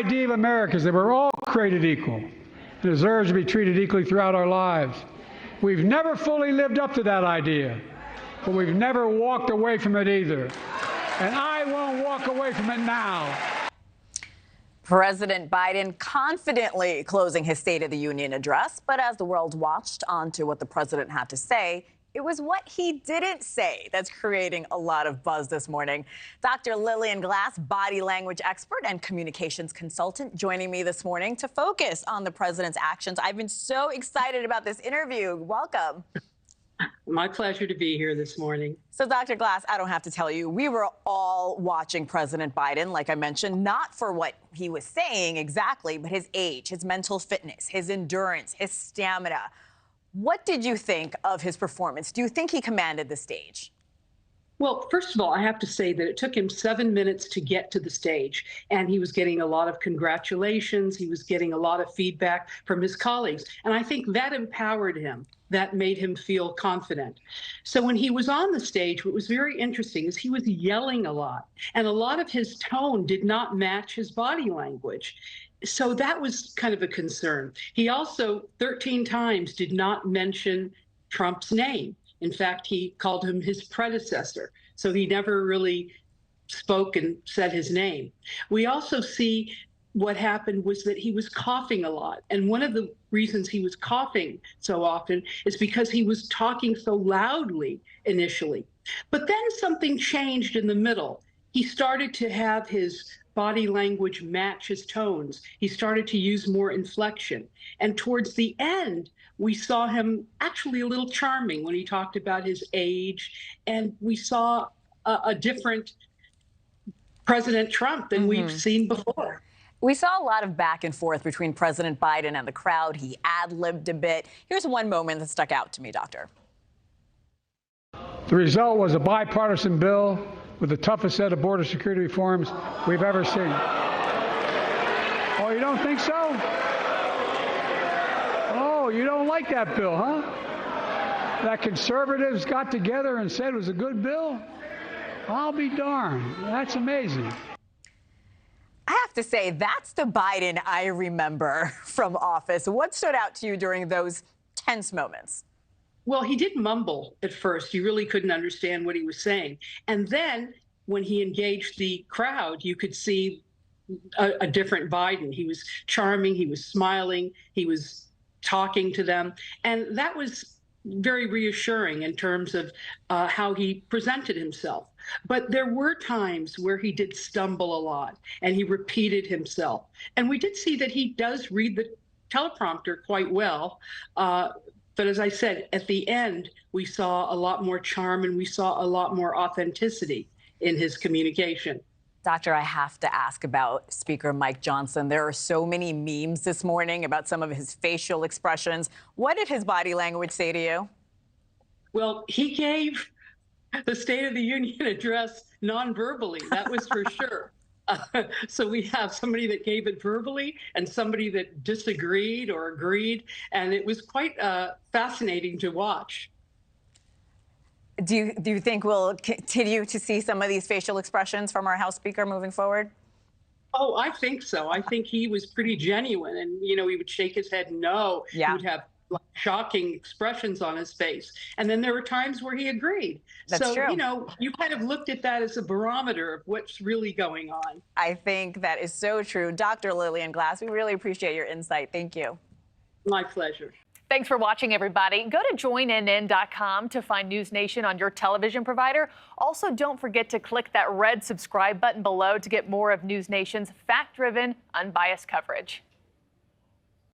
idea of America is that we're all created equal and deserve to be treated equally throughout our lives. We've never fully lived up to that idea, but we've never walked away from it either. And I won't walk away from it now. President Biden confidently closing his State of the Union address, but as the world watched on to what the president had to say, it was what he didn't say that's creating a lot of buzz this morning. Dr. Lillian Glass, body language expert and communications consultant, joining me this morning to focus on the president's actions. I've been so excited about this interview. Welcome. My pleasure to be here this morning. So, Dr. Glass, I don't have to tell you, we were all watching President Biden, like I mentioned, not for what he was saying exactly, but his age, his mental fitness, his endurance, his stamina. What did you think of his performance? Do you think he commanded the stage? Well, first of all, I have to say that it took him 7 minutes to get to the stage, and he was getting a lot of congratulations. He was getting a lot of feedback from his colleagues, and I think that empowered him. That made him feel confident. So when he was on the stage, what was very interesting is he was yelling a lot, and a lot of his tone did not match his body language. So that was kind of a concern. He also 13 times did not mention Trump's name. In fact, he called him his predecessor. So he never really spoke and said his name. We also see what happened was that he was coughing a lot. And one of the reasons he was coughing so often is because he was talking so loudly initially. But then something changed in the middle. He started to have his body language match his tones. He started to use more inflection. And towards the end, we saw him actually a little charming when he talked about his age. And we saw a different President Trump than we've seen before. We saw a lot of back and forth between President Biden and the crowd. He ad-libbed a bit. Here's one moment that stuck out to me, Doctor. The result was a bipartisan bill with the toughest set of border security reforms we've ever seen. Oh, you don't think so? Oh, you don't like that bill, huh? That conservatives got together and said it was a good bill? I'll be darned. That's amazing. I have to say, that's the Biden I remember from office. What stood out to you during those tense moments? Well, he did mumble at first. You really couldn't understand what he was saying. And then when he engaged the crowd, you could see a different Biden. He was charming, he was smiling, he was talking to them. And that was very reassuring in terms of how he presented himself. But there were times where he did stumble a lot and he repeated himself. And we did see that he does read the teleprompter quite well. But as I said, at the end, we saw a lot more charm and we saw a lot more authenticity in his communication. Doctor, I have to ask about Speaker Mike Johnson. There are so many memes this morning about some of his facial expressions. What did his body language say to you? Well, he gave the State of the Union address non-verbally, that was for sure. So we have somebody that gave it verbally and somebody that disagreed or agreed, and it was quite fascinating to watch. Do you think we'll continue to see some of these facial expressions from our House Speaker moving forward? Oh, I think so. I think he was pretty genuine, and he would shake his head no. Yeah. He would have shocking expressions on his face, and then there were times where he agreed. That's true. You kind of looked at that as a barometer of what's really going on. I think that is so true. Dr. Lillian Glass, we really appreciate your insight. Thank you. My pleasure. Thanks for watching, everybody. Go to joinnn.com to find NewsNation on your television provider. Also, don't forget to click that red subscribe button below to get more of NewsNation's fact-driven, unbiased coverage.